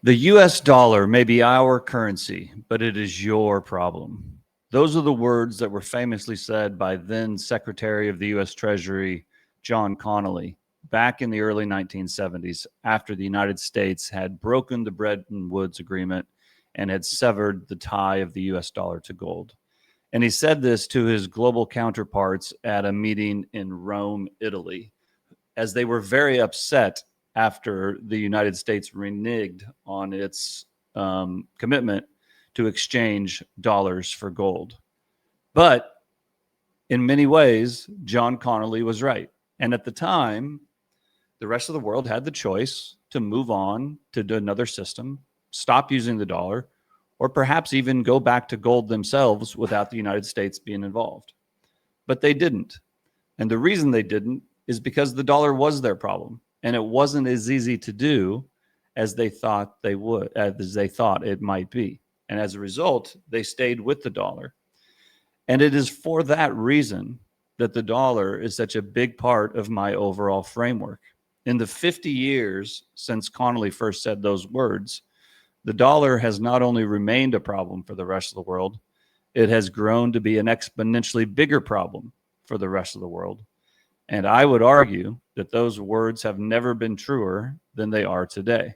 The US dollar may be our currency, but it is your problem. Those are the words that were famously said by then Secretary of the US Treasury John Connelly back in the early 1970s after the United States had broken the Bretton Woods Agreement and had severed the tie of the US dollar to gold. And he said this to his global counterparts at a meeting in Rome, Italy, as they were very upset after the United States reneged on its commitment to exchange dollars for gold. But in many ways, John Connelly was right. And at the time, the rest of the world had the choice to move on to another system, stop using the dollar, or perhaps even go back to gold themselves without the United States being involved. But they didn't. And the reason they didn't is because the dollar was their problem. And it wasn't as easy to do as they thought it might be. And as a result, they stayed with the dollar. And it is for that reason that the dollar is such a big part of my overall framework. In the 50 years since Connelly first said those words, the dollar has not only remained a problem for the rest of the world, it has grown to be an exponentially bigger problem for the rest of the world. And I would argue that those words have never been truer than they are today.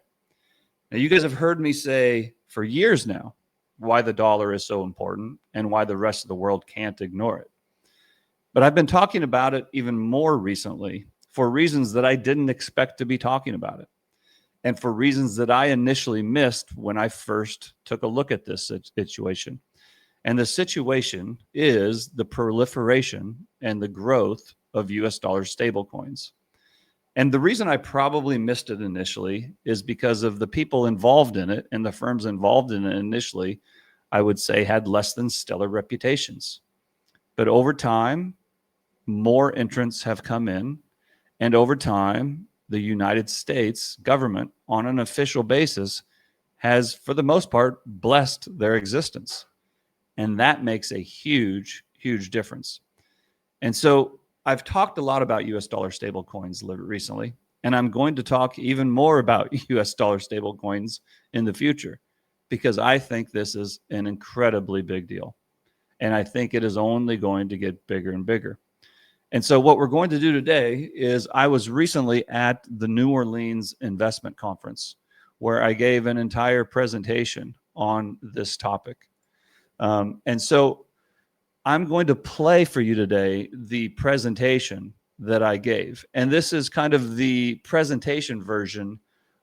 Now, you guys have heard me say for years now why the dollar is so important and why the rest of the world can't ignore it. But I've been talking about it even more recently for reasons that I didn't expect to be talking about it, and for reasons that I initially missed when I first took a look at this situation. And the situation is the proliferation and the growth of US dollar stablecoins. And the reason I probably missed it initially is because of the people involved in it and the firms involved in it initially, I would say, had less than stellar reputations. But over time, more entrants have come in. And over time, the United States government, on an official basis, has, for the most part, blessed their existence. And that makes a huge, huge difference. And so I've talked a lot about US dollar stablecoins recently, and I'm going to talk even more about US dollar stablecoins in the future because I think this is an incredibly big deal. And I think it is only going to get bigger and bigger. And so what we're going to do today is I was recently at the New Orleans Investment Conference where I gave an entire presentation on this topic. And so I'm going to play for you today the presentation that I gave. And this is kind of the presentation version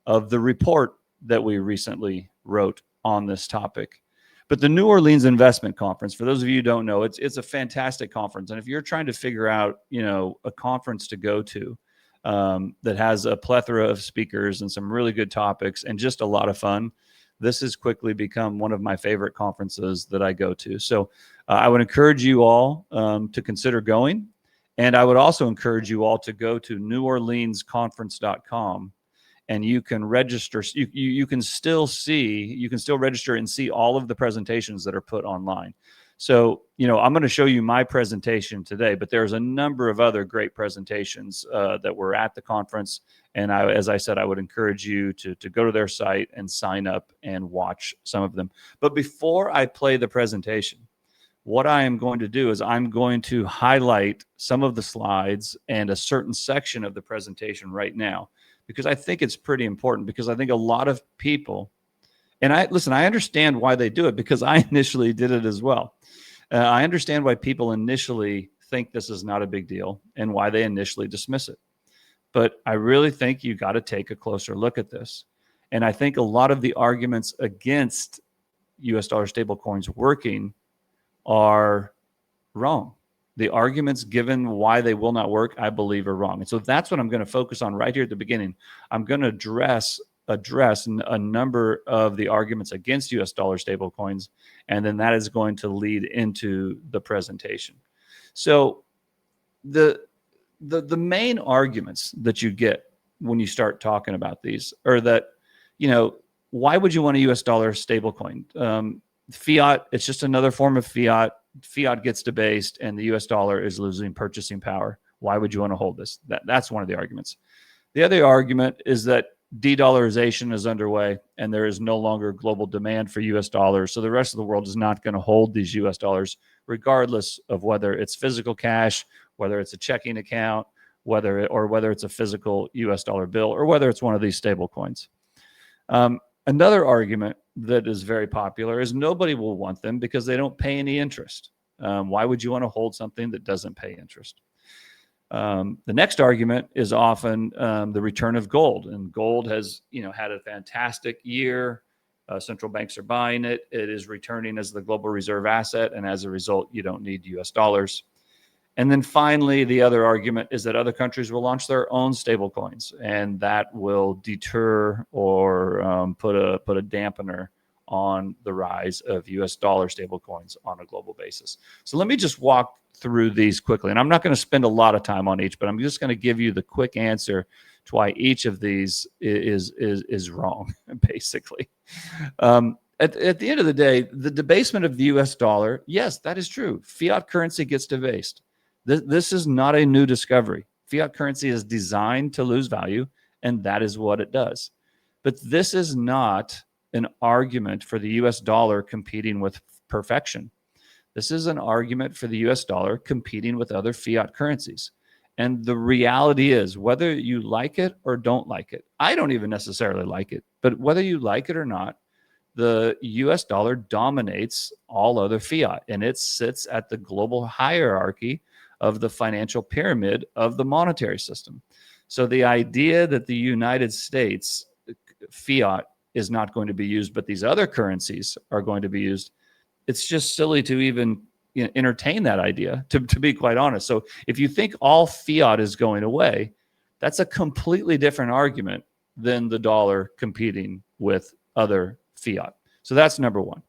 of the report that we recently wrote on this topic. But the New Orleans Investment Conference, for those of you who don't know, it's a fantastic conference. And if you're trying to figure out, a conference to go to that has a plethora of speakers and some really good topics and just a lot of fun, this has quickly become one of my favorite conferences that I go to. So I would encourage you all to consider going. And I would also encourage you all to go to neworleansconference.com and you can register. You can still register and see all of the presentations that are put online. So, I'm going to show you my presentation today, but there's a number of other great presentations that were at the conference. And as I said, I would encourage you to go to their site and sign up and watch some of them. But before I play the presentation, what I am going to do is I'm going to highlight some of the slides and a certain section of the presentation right now, because I think it's pretty important, because I think a lot of people, and I understand why they do it, because I initially did it as well. I understand why people initially think this is not a big deal and why they initially dismiss it. But I really think you got to take a closer look at this. And I think a lot of the arguments against US dollar stablecoins working are wrong. The arguments given why they will not work, I believe, are wrong. And so that's what I'm going to focus on right here at the beginning. I'm going to address a number of the arguments against US dollar stablecoins, and then that is going to lead into the presentation. So the main arguments that you get when you start talking about these are that, why would you want a US dollar stablecoin? Fiat, it's just another form of fiat. Fiat gets debased and the US dollar is losing purchasing power. Why would you want to hold this? That's one of the arguments. The other argument is that de-dollarization is underway, and there is no longer global demand for US dollars. So the rest of the world is not going to hold these US dollars, regardless of whether it's physical cash, whether it's a checking account, whether it's a physical US dollar bill, or whether it's one of these stable coins. Another argument that is very popular is nobody will want them because they don't pay any interest. Why would you want to hold something that doesn't pay interest? The next argument is often the return of gold, and gold has had a fantastic year. Central banks are buying it. It is returning as the global reserve asset, and as a result, you don't need US dollars. And then finally, the other argument is that other countries will launch their own stable coins, and that will deter or put a dampener on the rise of US dollar stable coins on a global basis. So let me just walk through these quickly. And I'm not going to spend a lot of time on each, but I'm just going to give you the quick answer to why each of these is wrong, basically. At the end of the day, the debasement of the US dollar, yes, that is true. Fiat currency gets debased. This is not a new discovery. Fiat currency is designed to lose value, and that is what it does. But this is not an argument for the US dollar competing with perfection. This is an argument for the US dollar competing with other fiat currencies. And the reality is, whether you like it or don't like it, I don't even necessarily like it, but whether you like it or not, the US dollar dominates all other fiat, and it sits at the global hierarchy of the financial pyramid of the monetary system. So the idea that the United States fiat is not going to be used, but these other currencies are going to be used, it's just silly to even entertain that idea, to be quite honest. So if you think all fiat is going away, that's a completely different argument than the dollar competing with other fiat. So that's number one.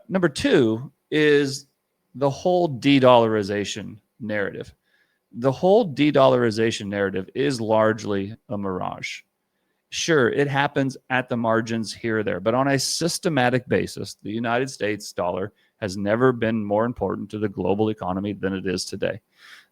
Number two is the whole de-dollarization narrative. The whole de-dollarization narrative is largely a mirage. Sure, it happens at the margins here or there, but on a systematic basis, the United States dollar has never been more important to the global economy than it is today.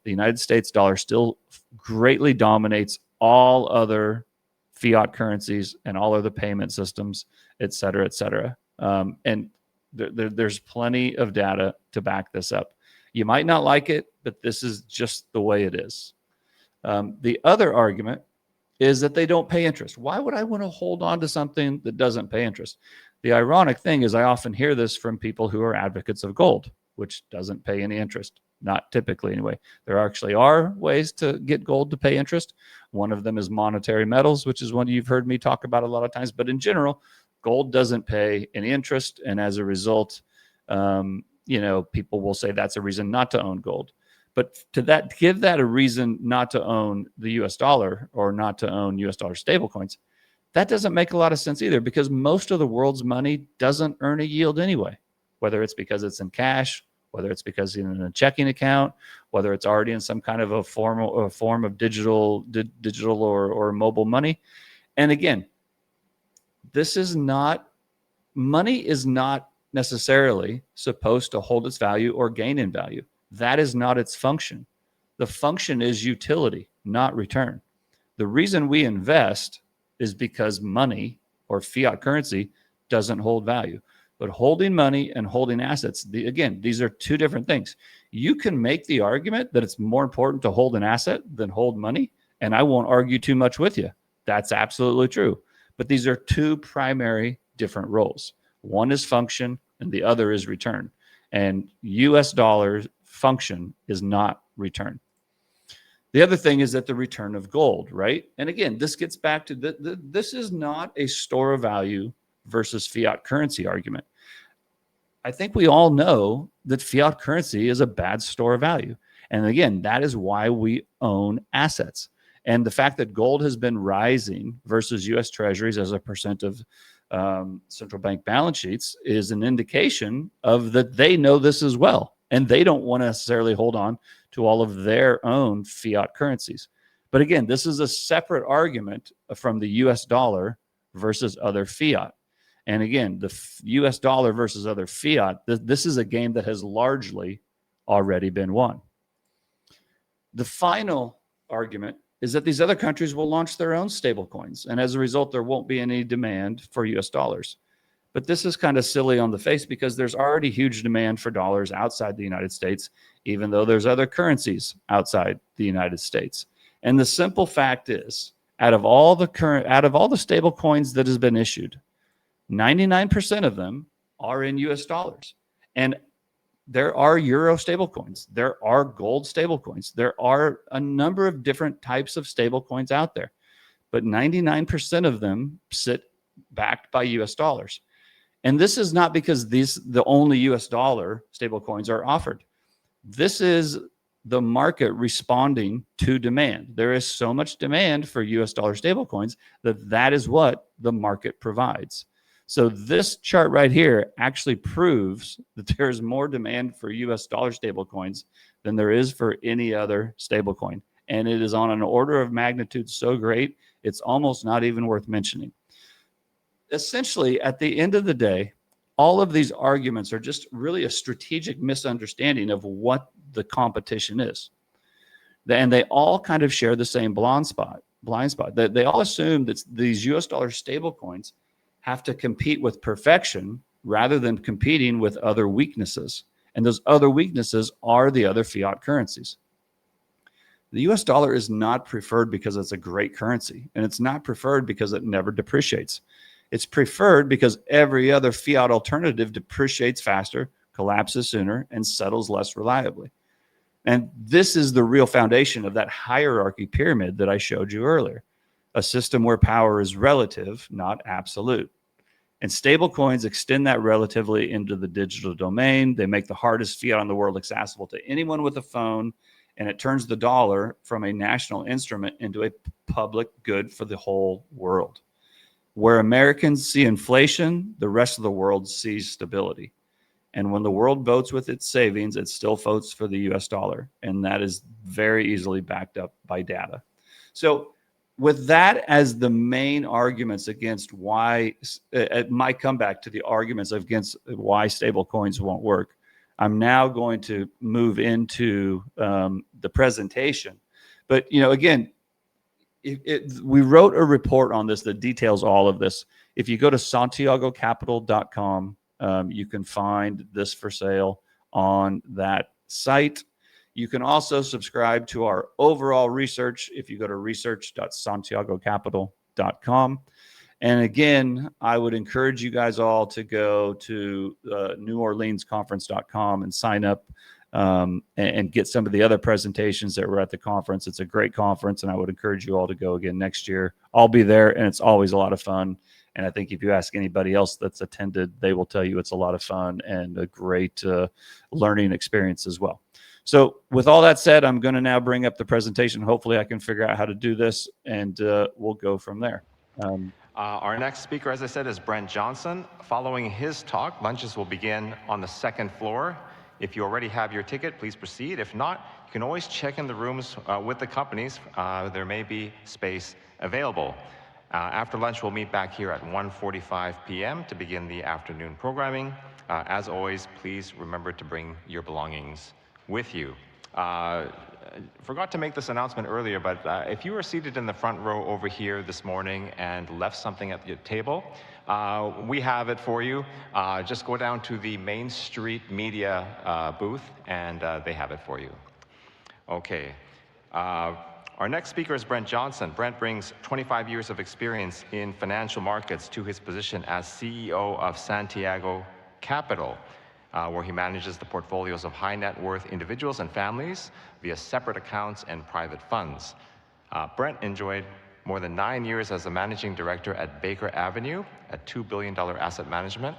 The United States dollar still greatly dominates all other fiat currencies and all other payment systems, et cetera, et cetera. And there's plenty of data to back this up. You might not like it, but this is just the way it is. The other argument is that they don't pay interest. Why would I want to hold on to something that doesn't pay interest? The ironic thing is I often hear this from people who are advocates of gold, which doesn't pay any interest. Not typically anyway. There actually are ways to get gold to pay interest. One of them is monetary metals, which is one you've heard me talk about a lot of times. But in general, gold doesn't pay any interest. And as a result, people will say that's a reason not to own gold. But to give that a reason not to own the US dollar or not to own US dollar stablecoins, that doesn't make a lot of sense either, because most of the world's money doesn't earn a yield anyway, whether it's because it's in cash, whether it's because it's in a checking account, whether it's already in some kind of a form of digital or mobile money. And again, money is not necessarily supposed to hold its value or gain in value. That is not its function. The function is utility, not return. The reason we invest is because money or fiat currency doesn't hold value. But holding money and holding assets, again, these are two different things. You can make the argument that it's more important to hold an asset than hold money, and I won't argue too much with you. That's absolutely true. But these are two primary different roles. One is function, and the other is return. And US dollars function is not return. The other thing is that the return of gold, right? And again, this gets back to this is not a store of value versus fiat currency argument. I think we all know that fiat currency is a bad store of value. And again, that is why we own assets. And the fact that gold has been rising versus US treasuries as a percent of central bank balance sheets is an indication of that they know this as well. And they don't want to necessarily hold on to all of their own fiat currencies. But again, this is a separate argument from the US dollar versus other fiat. And again, the US dollar versus other fiat, this is a game that has largely already been won. The final argument is that these other countries will launch their own stablecoins. And as a result, there won't be any demand for US dollars. But this is kind of silly on the face because there's already huge demand for dollars outside the United States, even though there's other currencies outside the United States. And the simple fact is, out of all the stable coins that has been issued, 99% of them are in US dollars. And there are euro stablecoins. There are gold stablecoins. There are a number of different types of stablecoins out there, but 99% of them sit backed by US dollars. And this is not because the only US dollar stablecoins are offered. This is the market responding to demand. There is so much demand for US dollar stablecoins that is what the market provides. So this chart right here actually proves that there's more demand for US dollar stablecoins than there is for any other stablecoin. And it is on an order of magnitude so great, it's almost not even worth mentioning. Essentially, at the end of the day, all of these arguments are just really a strategic misunderstanding of what the competition is. And they all kind of share the same blind spot. They all assume that these US dollar stablecoins have to compete with perfection rather than competing with other weaknesses. And those other weaknesses are the other fiat currencies. The US dollar is not preferred because it's a great currency, and it's not preferred because it never depreciates. It's preferred because every other fiat alternative depreciates faster, collapses sooner, and settles less reliably. And this is the real foundation of that hierarchy pyramid that I showed you earlier. A system where power is relative, not absolute. And stablecoins extend that relatively into the digital domain. They make the hardest fiat in the world accessible to anyone with a phone, and it turns the dollar from a national instrument into a public good for the whole world. Where Americans see inflation, the rest of the world sees stability. And when the world votes with its savings, it still votes for the US dollar. And that is very easily backed up by data. So with that as the main arguments against why, my comeback to the arguments against why stable coins won't work, I'm now going to move into the presentation. But, you know, again, we wrote a report on this that details all of this. If you go to santiagocapital.com, you can find this for sale on that site. You can also subscribe to our overall research if you go to research.santiagocapital.com. And again, I would encourage you guys all to go to NewOrleansConference.com and sign up and get some of the other presentations that were at the conference. It's a great conference, and I would encourage you all to go again next year. I'll be there, and it's always a lot of fun. And I think if you ask anybody else that's attended, they will tell you it's a lot of fun and a great learning experience as well. So with all that said, I'm going to now bring up the presentation. Hopefully I can figure out how to do this, and we'll go from there. Our next speaker, as I said, is Brent Johnson. Following his talk, lunches will begin on the second floor. If you already have your ticket, please proceed. If not, you can always check in the rooms with the companies. There may be space available. After lunch, we'll meet back here at 1:45 p.m. to begin the afternoon programming. As always, please remember to bring your belongings with you. Forgot to make this announcement earlier, but if you were seated in the front row over here this morning and left something at your table, we have it for you. Just go down to the Main Street Media booth, and they have it for you. Okay. Our next speaker is Brent Johnson. Brent brings 25 years of experience in financial markets to his position as CEO of Santiago Capital, where he manages the portfolios of high net worth individuals and families via separate accounts and private funds. Brent enjoyed more than 9 years as a managing director at Baker Avenue, a $2 billion asset management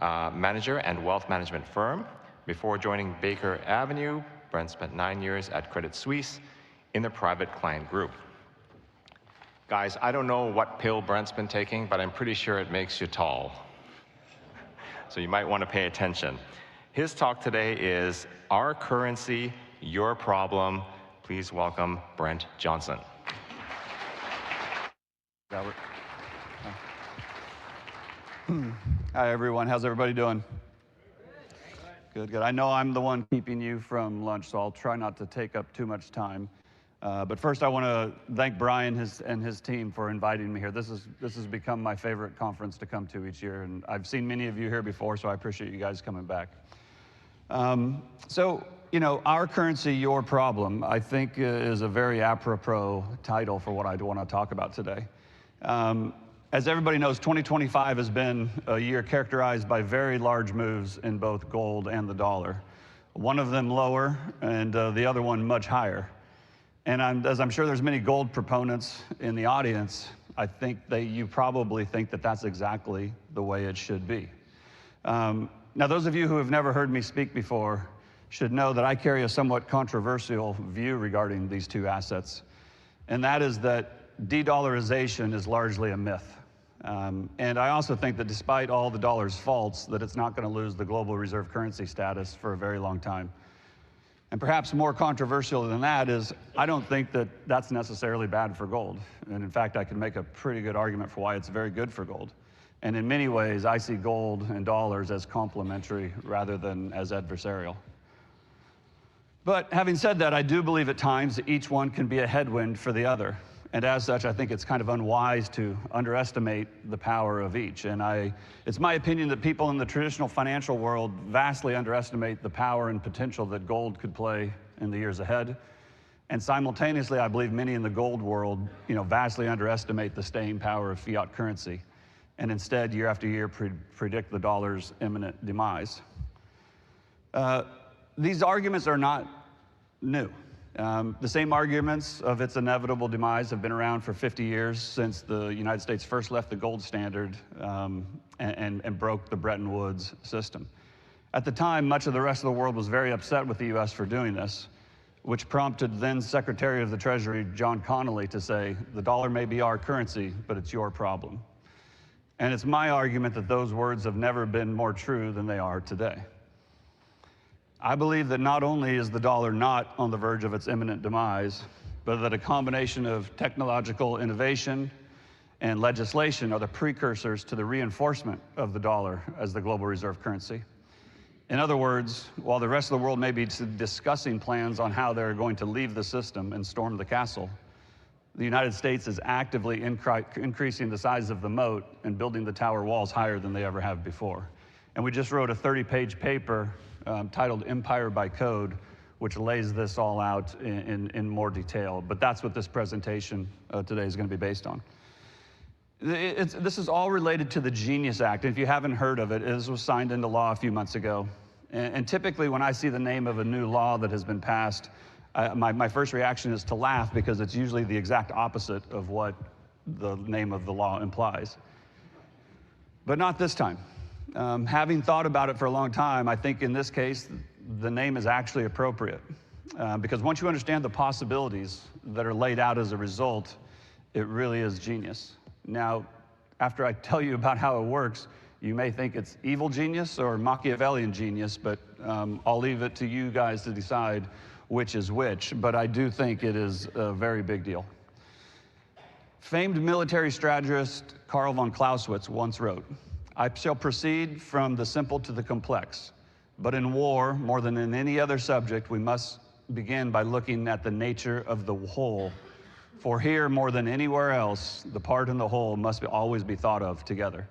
manager and wealth management firm. Before joining Baker Avenue, Brent spent 9 years at Credit Suisse in the private client group. Guys, I don't know what pill Brent's been taking, but I'm pretty sure it makes you tall. So you might want to pay attention. His talk today is Our Currency, Your Problem. Please welcome Brent Johnson. Robert. Hi, everyone. How's everybody doing? Good, good. I know I'm the one keeping you from lunch, so I'll try not to take up too much time. But first, I want to thank Brian and his team for inviting me here. This has become my favorite conference to come to each year, and I've seen many of you here before, so I appreciate you guys coming back. So, Our Currency, Your Problem, I think is a very apropos title for what I want to talk about today. As everybody knows, 2025 has been a year characterized by very large moves in both gold and the dollar. One of them lower, and the other one much higher. And as I'm sure there's many gold proponents in the audience, I think you probably think that that's exactly the way it should be. Now, those of you who have never heard me speak before should know that I carry a somewhat controversial view regarding these two assets, and that is that de-dollarization is largely a myth. And I also think that despite all the dollar's faults, that it's not going to lose the global reserve currency status for a very long time. And perhaps more controversial than that is, I don't think that that's necessarily bad for gold. And in fact, I can make a pretty good argument for why it's very good for gold. And in many ways, I see gold and dollars as complementary rather than as adversarial. But having said that, I do believe at times that each one can be a headwind for the other. And as such, I think it's kind of unwise to underestimate the power of each. And it's my opinion that people in the traditional financial world vastly underestimate the power and potential that gold could play in the years ahead. And simultaneously, I believe many in the gold world, vastly underestimate the staying power of fiat currency. And instead, year after year, predict the dollar's imminent demise. These arguments are not new. The same arguments of its inevitable demise have been around for 50 years since the United States first left the gold standard and broke the Bretton Woods system. At the time, much of the rest of the world was very upset with the U.S. for doing this, which prompted then Secretary of the Treasury John Connelly to say, "The dollar may be our currency, but it's your problem." And it's my argument that those words have never been more true than they are today. I believe that not only is the dollar not on the verge of its imminent demise, but that a combination of technological innovation and legislation are the precursors to the reinforcement of the dollar as the global reserve currency. In other words, while the rest of the world may be discussing plans on how they're going to leave the system and storm the castle, the United States is actively increasing the size of the moat and building the tower walls higher than they ever have before. And we just wrote a 30-page paper titled Empire by Code, which lays this all out in more detail. But that's what this presentation today is going to be based on. This is all related to the Genius Act. And if you haven't heard of it, this was signed into law a few months ago. And typically when I see the name of a new law that has been passed, my first reaction is to laugh, because it's usually the exact opposite of what the name of the law implies. But not this time. Having thought about it for a long time, I think in this case, the name is actually appropriate. Because once you understand the possibilities that are laid out as a result, it really is genius. Now, after I tell you about how it works, you may think it's evil genius or Machiavellian genius, but I'll leave it to you guys to decide which is which. But I do think it is a very big deal. Famed military strategist Karl von Clausewitz once wrote, "I shall proceed from the simple to the complex, but in war, more than in any other subject, we must begin by looking at the nature of the whole. For here, more than anywhere else, the part and the whole must always be thought of together."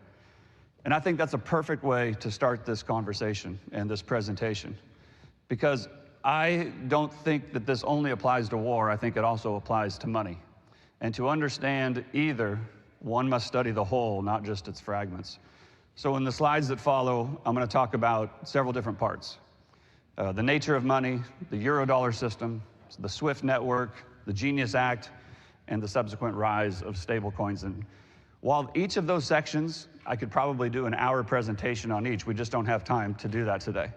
And I think that's a perfect way to start this conversation and this presentation, because I don't think that this only applies to war. I think it also applies to money. And to understand either, one must study the whole, not just its fragments. So in the slides that follow, I'm going to talk about several different parts. The nature of money, the Eurodollar system, the Swift network, the Genius Act, and the subsequent rise of stablecoins. And while each of those sections, I could probably do an hour presentation on each, we just don't have time to do that today.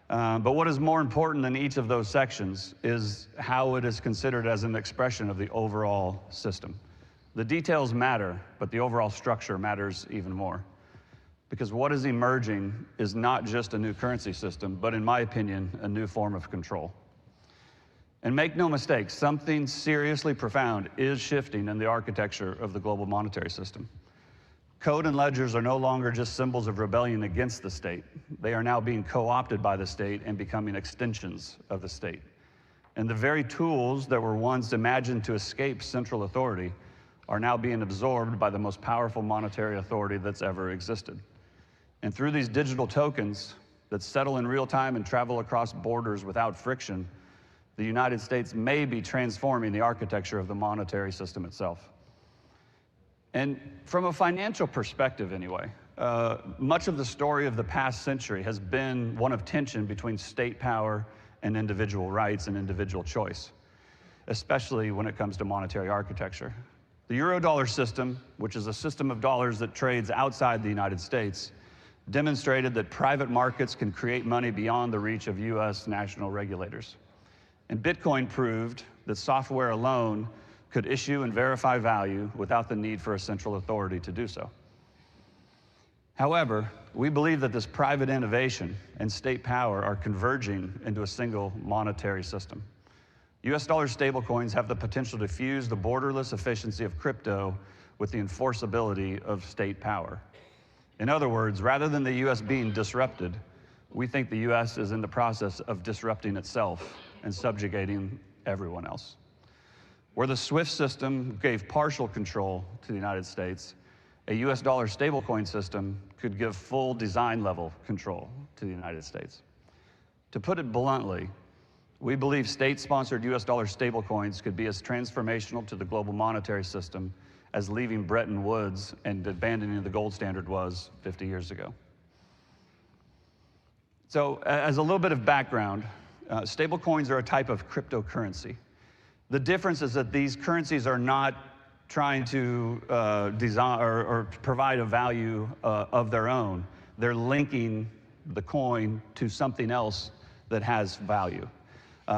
But what is more important than each of those sections is how it is considered as an expression of the overall system. The details matter, but the overall structure matters even more. Because what is emerging is not just a new currency system, but in my opinion, a new form of control. And make no mistake, something seriously profound is shifting in the architecture of the global monetary system. Code and ledgers are no longer just symbols of rebellion against the state. They are now being co-opted by the state and becoming extensions of the state. And the very tools that were once imagined to escape central authority are now being absorbed by the most powerful monetary authority that's ever existed. And through these digital tokens that settle in real time and travel across borders without friction, the United States may be transforming the architecture of the monetary system itself. And from a financial perspective anyway, much of the story of the past century has been one of tension between state power and individual rights and individual choice, especially when it comes to monetary architecture. The Eurodollar system, which is a system of dollars that trades outside the United States, demonstrated that private markets can create money beyond the reach of US national regulators. And Bitcoin proved that software alone could issue and verify value without the need for a central authority to do so. However, we believe that this private innovation and state power are converging into a single monetary system. US dollar stablecoins have the potential to fuse the borderless efficiency of crypto with the enforceability of state power. In other words, rather than the US being disrupted, we think the US is in the process of disrupting itself and subjugating everyone else. Where the SWIFT system gave partial control to the United States, a US dollar stablecoin system could give full design-level control to the United States. To put it bluntly, we believe state-sponsored US dollar stablecoins could be as transformational to the global monetary system as leaving Bretton Woods and abandoning the gold standard was 50 years ago. So, as a little bit of background, stablecoins are a type of cryptocurrency. The difference is that these currencies are not trying to design or provide a value of their own. They're linking the coin to something else that has value.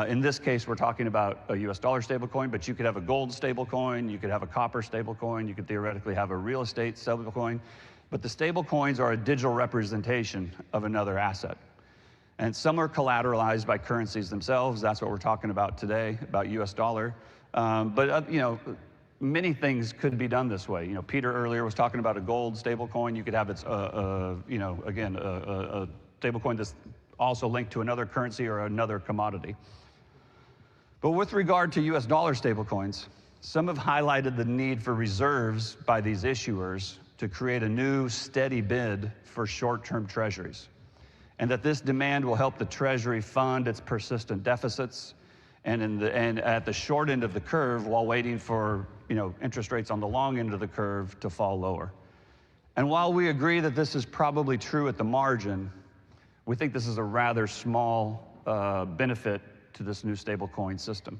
In this case, we're talking about a US dollar stablecoin, but you could have a gold stablecoin, you could have a copper stablecoin, you could theoretically have a real estate stablecoin, but the stablecoins are a digital representation of another asset. And some are collateralized by currencies themselves. That's what we're talking about today, about US dollar. Many things could be done this way. Peter earlier was talking about a gold stablecoin. You could have its, a stablecoin that's also linked to another currency or another commodity. But with regard to US dollar stablecoins, some have highlighted the need for reserves by these issuers to create a new steady bid for short-term treasuries, and that this demand will help the Treasury fund its persistent deficits and at the short end of the curve while waiting for interest rates on the long end of the curve to fall lower. And while we agree that this is probably true at the margin, we think this is a rather small benefit to this new stablecoin system.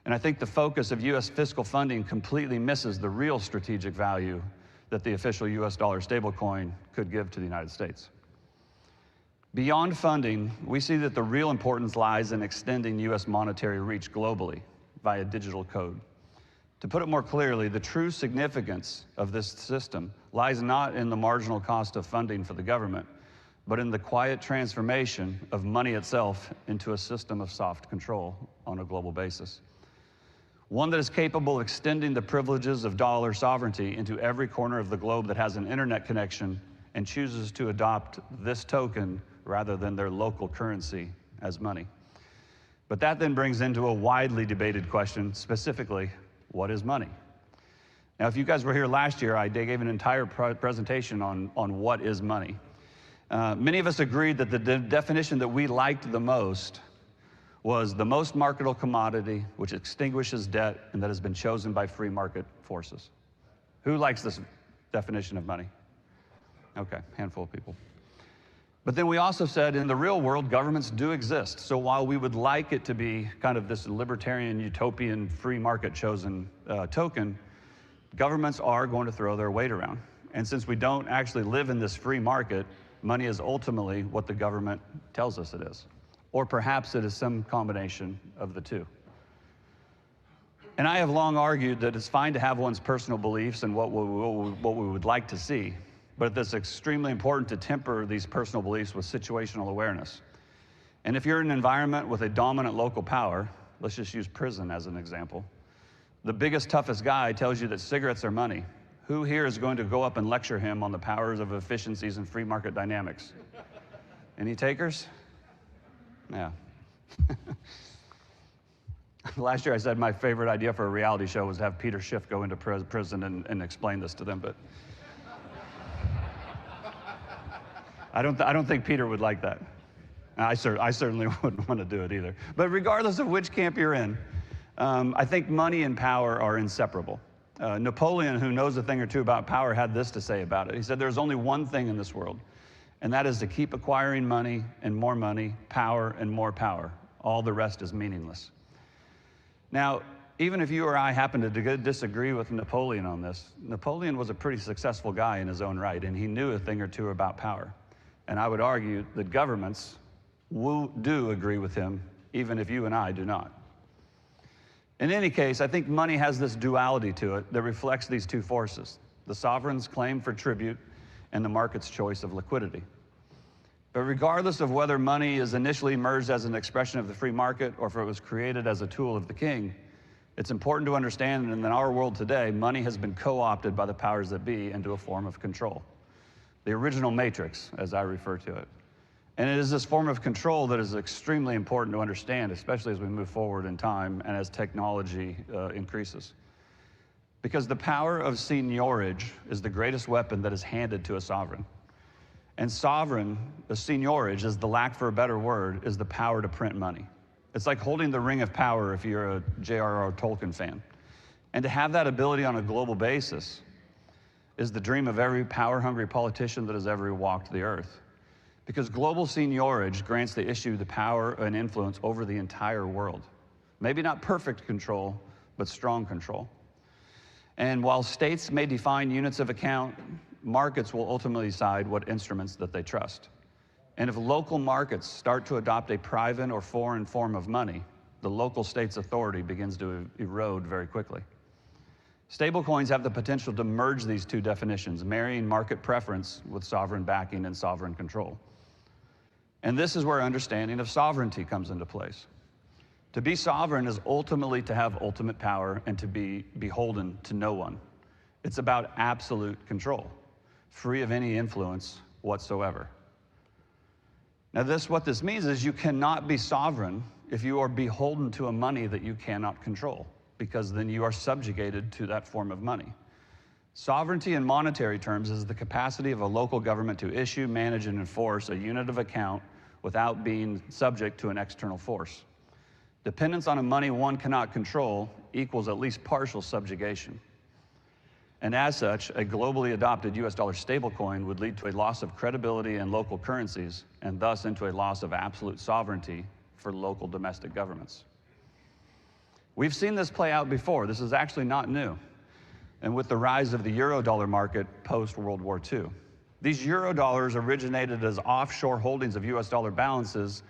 And I think the focus of US fiscal funding completely misses the real strategic value that the official US dollar stablecoin could give to the United States. Beyond funding, we see that the real importance lies in extending US monetary reach globally via digital code. To put it more clearly, the true significance of this system lies not in the marginal cost of funding for the government, but in the quiet transformation of money itself into a system of soft control on a global basis. One that is capable of extending the privileges of dollar sovereignty into every corner of the globe that has an internet connection and chooses to adopt this token rather than their local currency as money. But that then brings into a widely debated question, specifically, what is money? Now, if you guys were here last year, I gave an entire presentation on what is money. Many of us agreed that the definition that we liked the most was the most marketable commodity which extinguishes debt and that has been chosen by free market forces. Who likes this definition of money? Okay, handful of people. But then we also said in the real world, governments do exist. So while we would like it to be kind of this libertarian, utopian, free market chosen token, governments are going to throw their weight around. And since we don't actually live in this free market, money is ultimately what the government tells us it is. Or perhaps it is some combination of the two. And I have long argued that it's fine to have one's personal beliefs and what we would like to see, but it's extremely important to temper these personal beliefs with situational awareness. And if you're in an environment with a dominant local power, let's just use prison as an example, the biggest, toughest guy tells you that cigarettes are money. Who here is going to go up and lecture him on the powers of efficiencies and free market dynamics? Any takers? Yeah. Last year I said my favorite idea for a reality show was to have Peter Schiff go into prison and explain this to them, but I don't think Peter would like that. I certainly wouldn't want to do it either. But regardless of which camp you're in, I think money and power are inseparable. Napoleon, who knows a thing or two about power, had this to say about it. He said, there's only one thing in this world, and that is to keep acquiring money, power, and more power. All the rest is meaningless. Now, even if you or I happen to disagree with Napoleon on this, Napoleon was a pretty successful guy in his own right, and he knew a thing or two about power. And I would argue that governments do agree with him, even if you and I do not. In any case, I think money has this duality to it that reflects these two forces, the sovereign's claim for tribute and the market's choice of liquidity. But regardless of whether money is initially emerged as an expression of the free market or if it was created as a tool of the king, it's important to understand that in our world today, money has been co-opted by the powers that be into a form of control. The original matrix, as I refer to it. And it is this form of control that is extremely important to understand, especially as we move forward in time and as technology increases. Because the power of seigniorage is the greatest weapon that is handed to a sovereign. And seigniorage, is the lack for a better word, is the power to print money. It's like holding the ring of power if you're a J.R.R. Tolkien fan. And to have that ability on a global basis is the dream of every power-hungry politician that has ever walked the earth. Because global seigniorage grants the issue the power and influence over the entire world. Maybe not perfect control, but strong control. And while states may define units of account, markets will ultimately decide what instruments that they trust. And if local markets start to adopt a private or foreign form of money, the local state's authority begins to erode very quickly. Stablecoins have the potential to merge these two definitions, marrying market preference with sovereign backing and sovereign control. And this is where understanding of sovereignty comes into place. To be sovereign is ultimately to have ultimate power and to be beholden to no one. It's about absolute control, free of any influence whatsoever. Now what this means is you cannot be sovereign if you are beholden to a money that you cannot control, because then you are subjugated to that form of money. Sovereignty in monetary terms is the capacity of a local government to issue, manage, and enforce a unit of account without being subject to an external force. Dependence on a money one cannot control equals at least partial subjugation. And as such, a globally adopted US dollar stablecoin would lead to a loss of credibility in local currencies and thus into a loss of absolute sovereignty for local domestic governments. We've seen this play out before. This is actually not new. And with the rise of the Eurodollar market post-World War II. These Eurodollars originated as offshore holdings of US dollar balances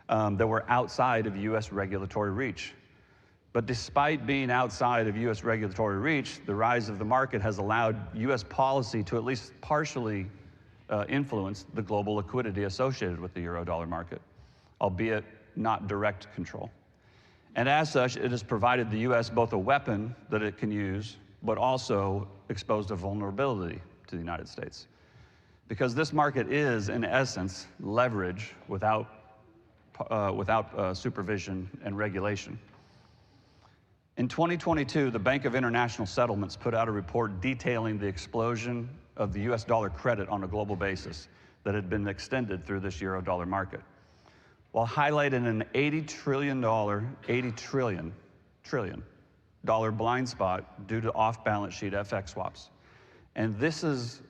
that were outside of US regulatory reach. But despite being outside of US regulatory reach, the rise of the market has allowed US policy to at least partially influence the global liquidity associated with the Eurodollar market, albeit not direct control. And as such, it has provided the US both a weapon that it can use, but also exposed a vulnerability to the United States. Because this market is, in essence, leverage without supervision and regulation. In 2022, the Bank of International Settlements put out a report detailing the explosion of the US dollar credit on a global basis that had been extended through this Eurodollar market, while highlighting an $80 trillion blind spot due to off-balance sheet FX swaps. And this is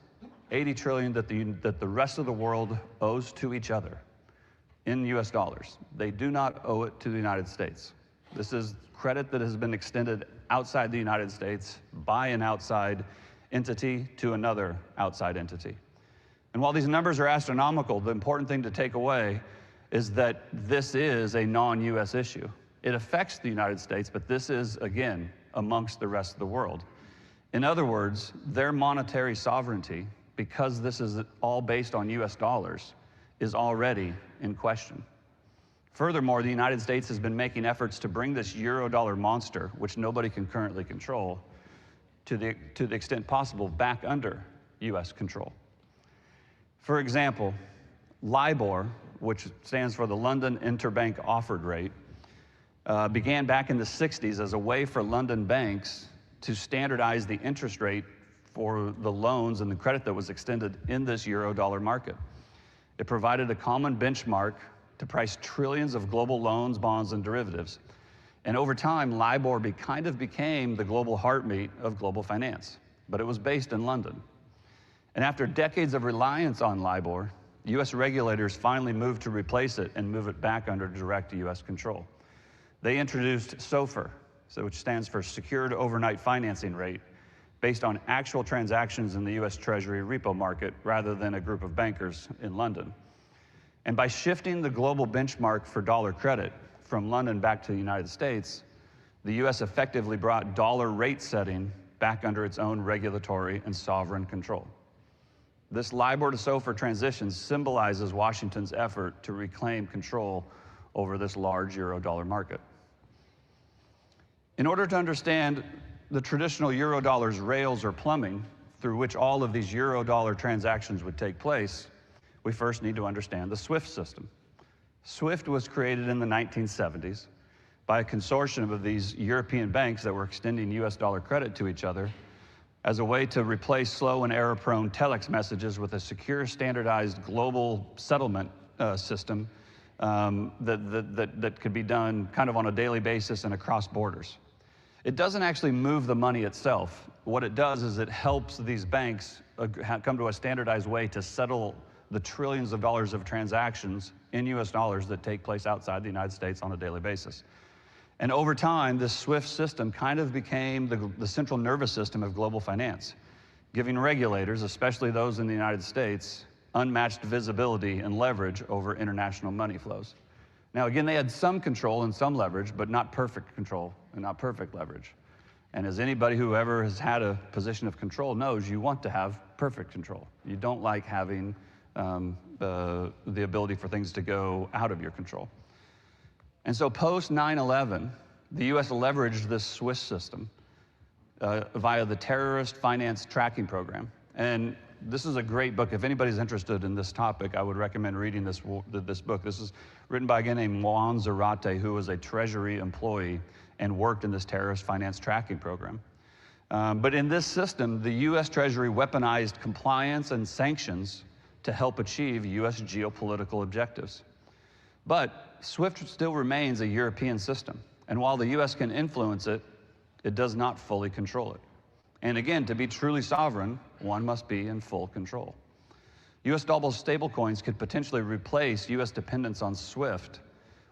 $80 trillion that the rest of the world owes to each other in US dollars. They do not owe it to the United States. This is credit that has been extended outside the United States by an outside entity to another outside entity. And while these numbers are astronomical, the important thing to take away is that this is a non-US issue. It affects the United States, but this is, again, amongst the rest of the world. In other words, their monetary sovereignty, because this is all based on US dollars, is already in question. Furthermore, the United States has been making efforts to bring this Eurodollar monster, which nobody can currently control, to the extent possible, back under US control. For example, LIBOR, which stands for the London Interbank Offered Rate, began back in the 60s as a way for London banks to standardize the interest rate for the loans and the credit that was extended in this euro-dollar market. It provided a common benchmark to price trillions of global loans, bonds, and derivatives. And over time, LIBOR kind of became the global heartbeat of global finance, but it was based in London. And after decades of reliance on LIBOR, US regulators finally moved to replace it and move it back under direct US control. They introduced SOFR, which stands for Secured Overnight Financing Rate, based on actual transactions in the US Treasury repo market rather than a group of bankers in London. And by shifting the global benchmark for dollar credit from London back to the United States, the US effectively brought dollar rate setting back under its own regulatory and sovereign control. This LIBOR to SOFR transition symbolizes Washington's effort to reclaim control over this large euro-dollar market. In order to understand the traditional eurodollar's rails or plumbing through which all of these euro-dollar transactions would take place, we first need to understand the SWIFT system. SWIFT was created in the 1970s by a consortium of these European banks that were extending US dollar credit to each other as a way to replace slow and error-prone telex messages with a secure, standardized global settlement system that could be done kind of on a daily basis and across borders. It doesn't actually move the money itself. What it does is it helps these banks come to a standardized way to settle the trillions of dollars of transactions in US dollars that take place outside the United States on a daily basis. And over time, this SWIFT system kind of became the central nervous system of global finance, giving regulators, especially those in the United States, unmatched visibility and leverage over international money flows. Now, again, they had some control and some leverage, but not perfect control and not perfect leverage. And as anybody who ever has had a position of control knows, you want to have perfect control. You don't like having the ability for things to go out of your control. And so post 9/11, the US leveraged this Swiss system via the Terrorist Finance Tracking Program. And this is a great book. If anybody's interested in this topic, I would recommend reading this book. This is written by a guy named Juan Zarate, who was a Treasury employee and worked in this Terrorist Finance Tracking Program. But in this system, the US Treasury weaponized compliance and sanctions to help achieve US geopolitical objectives. But SWIFT still remains a European system. And while the US can influence it, it does not fully control it. And again, to be truly sovereign, one must be in full control. US dollar stablecoins could potentially replace US dependence on SWIFT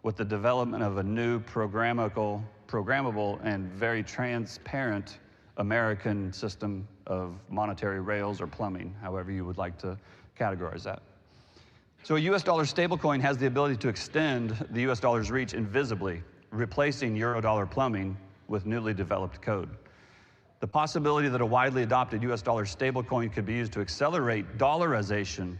with the development of a new programmable and very transparent American system of monetary rails or plumbing, however you would like to categorize that. So a US dollar stablecoin has the ability to extend the US dollar's reach invisibly, replacing Eurodollar plumbing with newly developed code. The possibility that a widely adopted US dollar stablecoin could be used to accelerate dollarization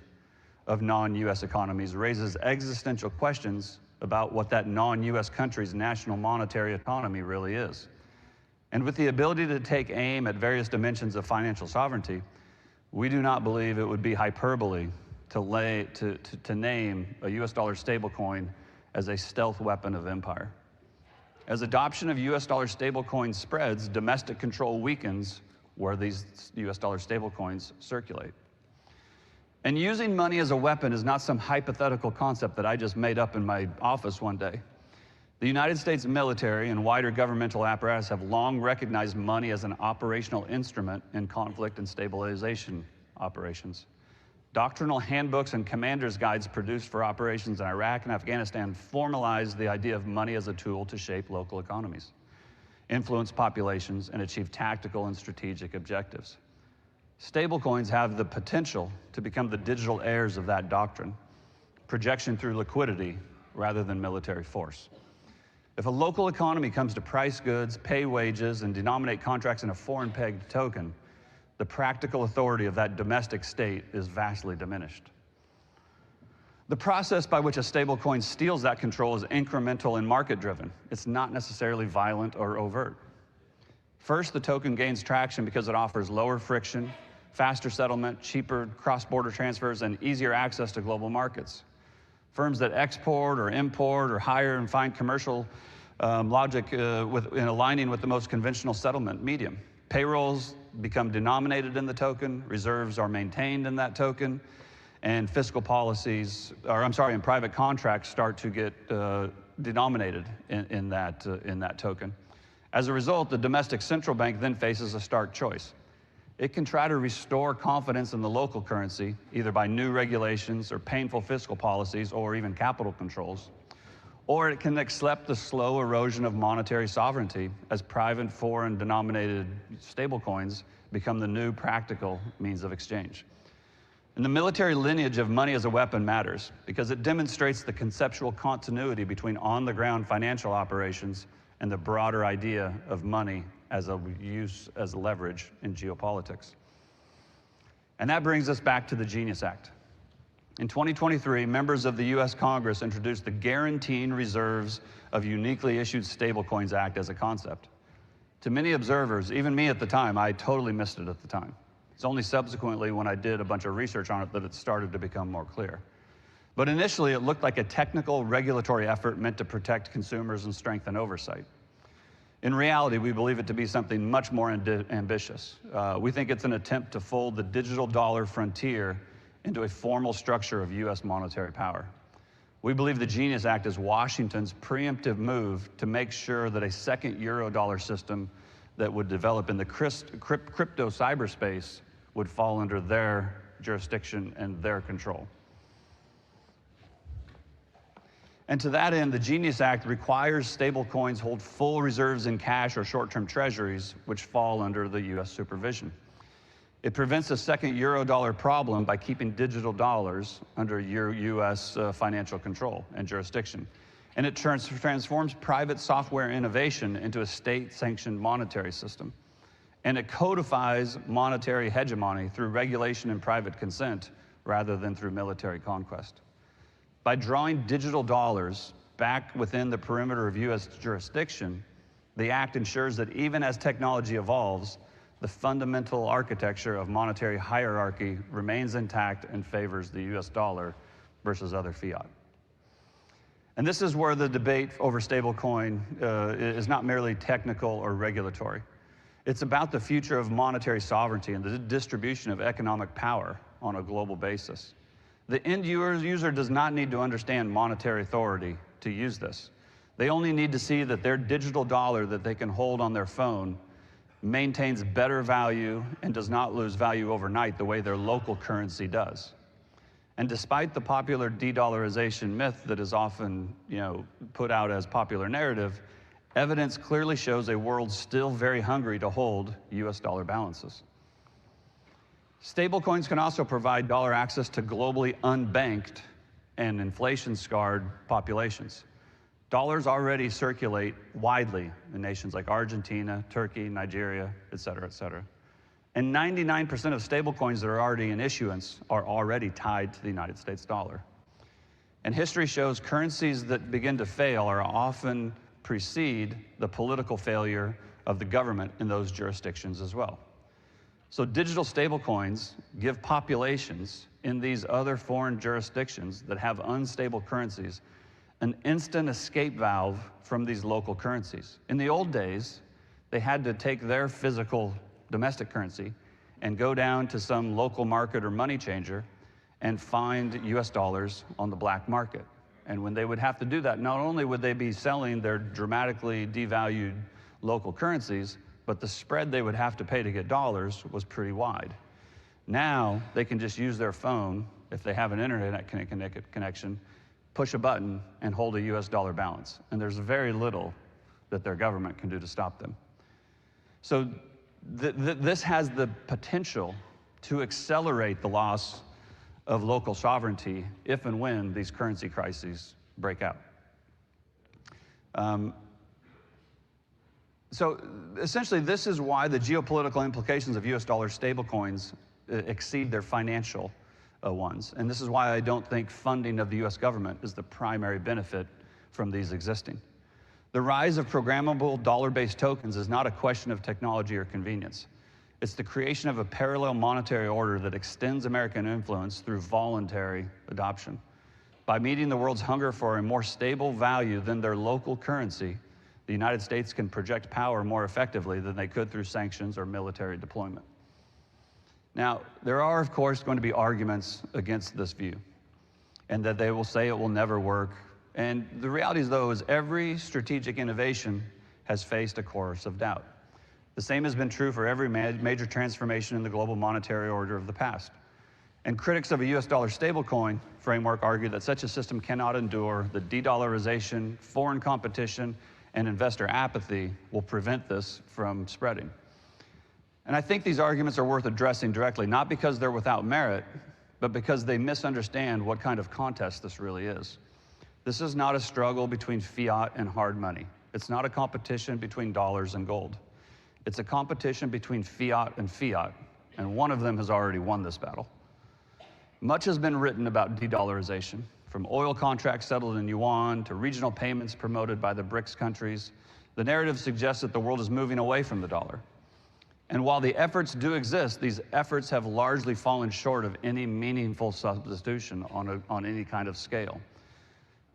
of non-US economies raises existential questions about what that non-US country's national monetary economy really is. And with the ability to take aim at various dimensions of financial sovereignty, we do not believe it would be hyperbole to name a US dollar stablecoin as a stealth weapon of empire. As adoption of US dollar stablecoins spreads, domestic control weakens where these US dollar stablecoins circulate. And using money as a weapon is not some hypothetical concept that I just made up in my office one day. The United States military and wider governmental apparatus have long recognized money as an operational instrument in conflict and stabilization operations. Doctrinal handbooks and commander's guides produced for operations in Iraq and Afghanistan formalized the idea of money as a tool to shape local economies, influence populations, and achieve tactical and strategic objectives. Stablecoins have the potential to become the digital heirs of that doctrine, projection through liquidity rather than military force. If a local economy comes to price goods, pay wages, and denominate contracts in a foreign-pegged token, the practical authority of that domestic state is vastly diminished. The process by which a stablecoin steals that control is incremental and market-driven. It's not necessarily violent or overt. First, the token gains traction because it offers lower friction, faster settlement, cheaper cross-border transfers, and easier access to global markets. Firms that export or import or hire and find commercial logic in aligning with the most conventional settlement medium. Payrolls become denominated in the token, reserves are maintained in that token, and fiscal policies, and private contracts start to get denominated in that token. As a result, the domestic central bank then faces a stark choice. It can try to restore confidence in the local currency, either by new regulations or painful fiscal policies or even capital controls, or it can accept the slow erosion of monetary sovereignty as private foreign denominated stablecoins become the new practical means of exchange. And the military lineage of money as a weapon matters because it demonstrates the conceptual continuity between on-the-ground financial operations and the broader idea of money as a leverage in geopolitics. And that brings us back to the Genius Act. In 2023, members of the US Congress introduced the Guaranteeing Reserves of Uniquely Issued Stablecoins Act as a concept. To many observers, even me at the time, I totally missed it at the time. It's only subsequently when I did a bunch of research on it that it started to become more clear. But initially, it looked like a technical regulatory effort meant to protect consumers and strengthen oversight. In reality, we believe it to be something much more ambitious. We think it's an attempt to fold the digital dollar frontier into a formal structure of US monetary power. We believe the Genius Act is Washington's preemptive move to make sure that a second Eurodollar system that would develop in the crypto cyberspace would fall under their jurisdiction and their control. And to that end, the Genius Act requires stablecoins hold full reserves in cash or short-term treasuries, which fall under the US supervision. It prevents a second Eurodollar problem by keeping digital dollars under US financial control and jurisdiction. And it transforms private software innovation into a state-sanctioned monetary system. And it codifies monetary hegemony through regulation and private consent rather than through military conquest. By drawing digital dollars back within the perimeter of US jurisdiction, the Act ensures that even as technology evolves, the fundamental architecture of monetary hierarchy remains intact and favors the US dollar versus other fiat. And this is where the debate over stablecoin is not merely technical or regulatory. It's about the future of monetary sovereignty and the distribution of economic power on a global basis. The end user does not need to understand monetary authority to use this. They only need to see that their digital dollar that they can hold on their phone maintains better value and does not lose value overnight the way their local currency does. And despite the popular de-dollarization myth that is often, put out as popular narrative, evidence clearly shows a world still very hungry to hold US dollar balances. Stablecoins can also provide dollar access to globally unbanked and inflation-scarred populations. Dollars already circulate widely in nations like Argentina, Turkey, Nigeria, et cetera, et cetera. And 99% of stablecoins that are already in issuance are already tied to the United States dollar. And history shows currencies that begin to fail are often precede the political failure of the government in those jurisdictions as well. So digital stablecoins give populations in these other foreign jurisdictions that have unstable currencies an instant escape valve from these local currencies. In the old days, they had to take their physical domestic currency and go down to some local market or money changer and find US dollars on the black market. And when they would have to do that, not only would they be selling their dramatically devalued local currencies, but the spread they would have to pay to get dollars was pretty wide. Now, they can just use their phone, if they have an internet connection, push a button and hold a US dollar balance. And there's very little that their government can do to stop them. So this has the potential to accelerate the loss of local sovereignty if and when these currency crises break out. So essentially, this is why the geopolitical implications of US dollar stablecoins exceed their financial ones. And this is why I don't think funding of the US government is the primary benefit from these existing. The rise of programmable dollar-based tokens is not a question of technology or convenience. It's the creation of a parallel monetary order that extends American influence through voluntary adoption. By meeting the world's hunger for a more stable value than their local currency, the United States can project power more effectively than they could through sanctions or military deployment. Now, there are, of course, going to be arguments against this view, and that they will say it will never work. And the reality is, though, is every strategic innovation has faced a chorus of doubt. The same has been true for every major transformation in the global monetary order of the past. And critics of a US dollar stablecoin framework argue that such a system cannot endure, that de-dollarization, foreign competition, and investor apathy will prevent this from spreading. And I think these arguments are worth addressing directly, not because they're without merit, but because they misunderstand what kind of contest this really is. This is not a struggle between fiat and hard money. It's not a competition between dollars and gold. It's a competition between fiat, and one of them has already won this battle. Much has been written about de-dollarization, from oil contracts settled in yuan to regional payments promoted by the BRICS countries. The narrative suggests that the world is moving away from the dollar. And while the efforts do exist, these efforts have largely fallen short of any meaningful substitution on any kind of scale.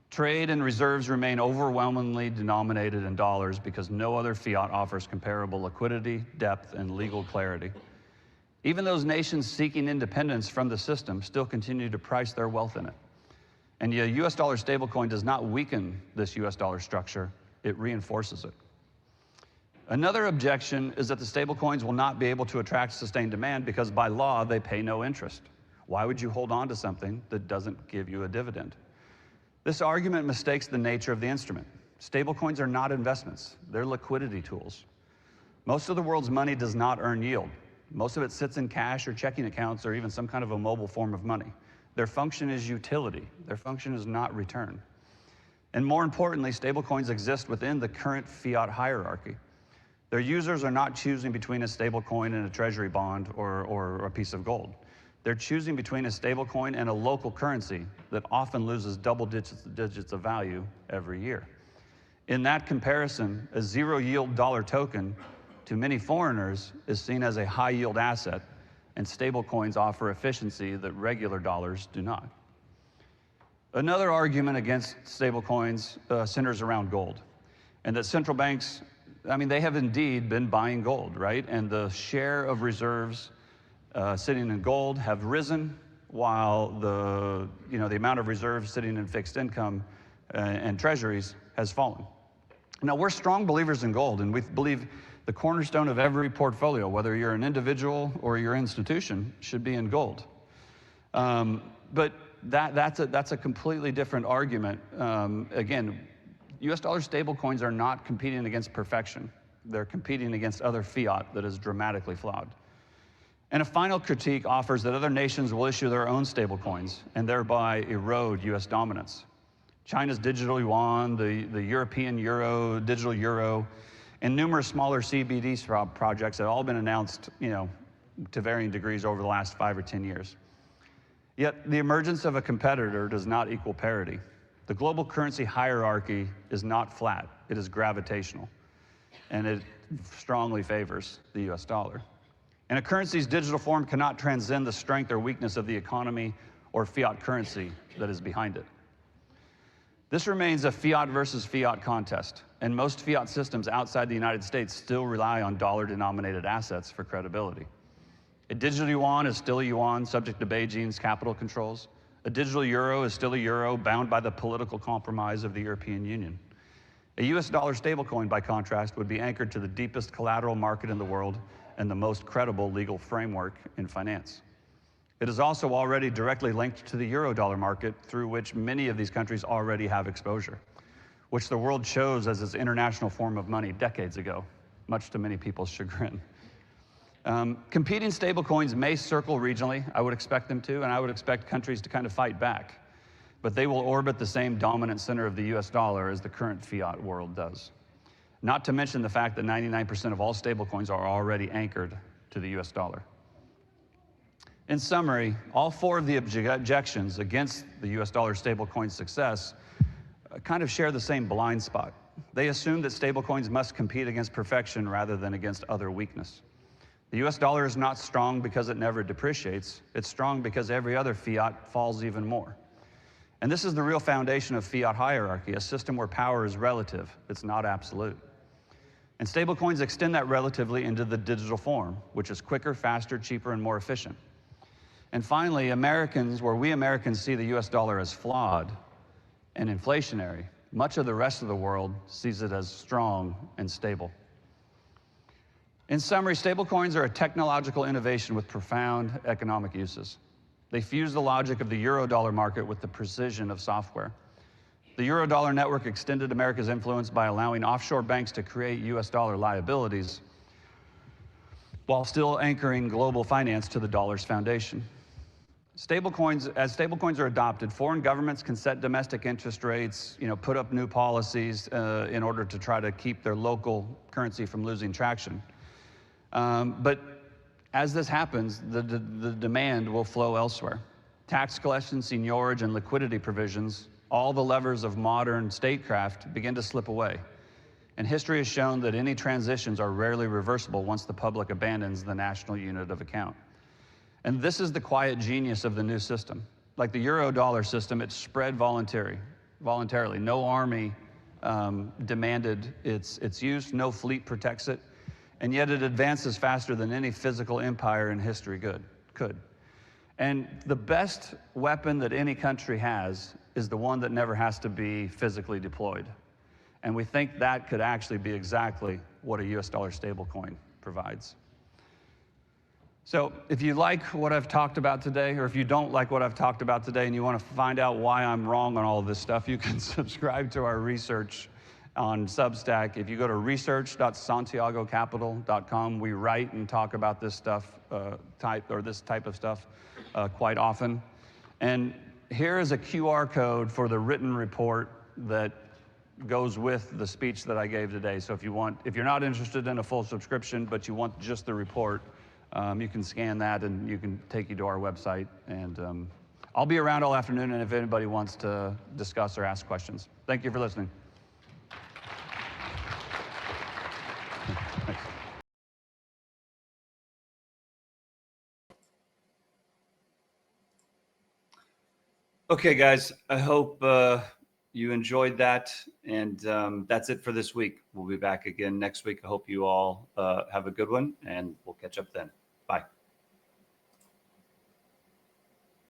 Trade and reserves remain overwhelmingly denominated in dollars because no other fiat offers comparable liquidity, depth, and legal clarity. Even those nations seeking independence from the system still continue to price their wealth in it. And the US dollar stablecoin does not weaken this US dollar structure, it reinforces it. Another objection is that the stablecoins will not be able to attract sustained demand because by law they pay no interest. Why would you hold on to something that doesn't give you a dividend? This argument mistakes the nature of the instrument. Stablecoins are not investments, they're liquidity tools. Most of the world's money does not earn yield. Most of it sits in cash or checking accounts or even some kind of a mobile form of money. Their function is utility. Their function is not return. And more importantly, stablecoins exist within the current fiat hierarchy. Their users are not choosing between a stablecoin and a treasury bond or a piece of gold. They're choosing between a stablecoin and a local currency that often loses double digits of value every year. In that comparison, a zero-yield dollar token to many foreigners is seen as a high-yield asset, and stablecoins offer efficiency that regular dollars do not. Another argument against stablecoins centers around gold, and that central banks, they have indeed been buying gold, right? And the share of reserves sitting in gold have risen, while the amount of reserves sitting in fixed income and treasuries has fallen. Now, we're strong believers in gold, and we believe the cornerstone of every portfolio, whether you're an individual or your institution, should be in gold. But that's a completely different argument. Again, US dollar stablecoins are not competing against perfection. They're competing against other fiat that is dramatically flawed. And a final critique offers that other nations will issue their own stablecoins and thereby erode US dominance. China's digital yuan, the European euro, digital euro, and numerous smaller CBD projects have all been announced, to varying degrees over the last 5 or 10 years. Yet the emergence of a competitor does not equal parity. The global currency hierarchy is not flat, it is gravitational, and it strongly favors the US dollar. And a currency's digital form cannot transcend the strength or weakness of the economy or fiat currency that is behind it. This remains a fiat versus fiat contest, and most fiat systems outside the United States still rely on dollar-denominated assets for credibility. A digital yuan is still a yuan, subject to Beijing's capital controls. A digital euro is still a euro, bound by the political compromise of the European Union. A US dollar stablecoin, by contrast, would be anchored to the deepest collateral market in the world and the most credible legal framework in finance. It is also already directly linked to the Eurodollar market, through which many of these countries already have exposure, which the world chose as its international form of money decades ago, much to many people's chagrin. Competing stablecoins may circle regionally. I would expect them to, and I would expect countries to kind of fight back. But they will orbit the same dominant center of the US dollar as the current fiat world does. Not to mention the fact that 99% of all stablecoins are already anchored to the US dollar. In summary, all 4 of the objections against the US dollar stablecoin success kind of share the same blind spot. They assume that stablecoins must compete against perfection rather than against other weakness. The US dollar is not strong because it never depreciates. It's strong because every other fiat falls even more. And this is the real foundation of fiat hierarchy, a system where power is relative, it's not absolute. And stablecoins extend that relatively into the digital form, which is quicker, faster, cheaper, and more efficient. And finally, we Americans see the US dollar as flawed and inflationary, much of the rest of the world sees it as strong and stable. In summary, stablecoins are a technological innovation with profound economic uses. They fuse the logic of the Eurodollar market with the precision of software. The Eurodollar network extended America's influence by allowing offshore banks to create US dollar liabilities while still anchoring global finance to the dollar's foundation. As stablecoins are adopted, foreign governments can set domestic interest rates, put up new policies in order to try to keep their local currency from losing traction. But as this happens, the demand will flow elsewhere. Tax collection, seigniorage, and liquidity provisions, all the levers of modern statecraft, begin to slip away. And history has shown that any transitions are rarely reversible once the public abandons the national unit of account. And this is the quiet genius of the new system. Like the Eurodollar system, it's spread voluntarily. No army demanded its use, no fleet protects it, and yet it advances faster than any physical empire in history could. And the best weapon that any country has is the one that never has to be physically deployed. And we think that could actually be exactly what a US dollar stablecoin provides. So if you like what I've talked about today, or if you don't like what I've talked about today and you want to find out why I'm wrong on all of this stuff, you can subscribe to our research on Substack. If you go to research.santiagocapital.com, we write and talk about this stuff, this type of stuff quite often. And here is a QR code for the written report that goes with the speech that I gave today. So if you're not interested in a full subscription, but you want just the report, you can scan that and you can take you to our website. And I'll be around all afternoon, and if anybody wants to discuss or ask questions. Thank you for listening. Thanks. Okay, guys, I hope you enjoyed that. And that's it for this week. We'll be back again next week. I hope you all have a good one, and we'll catch up then. Bye.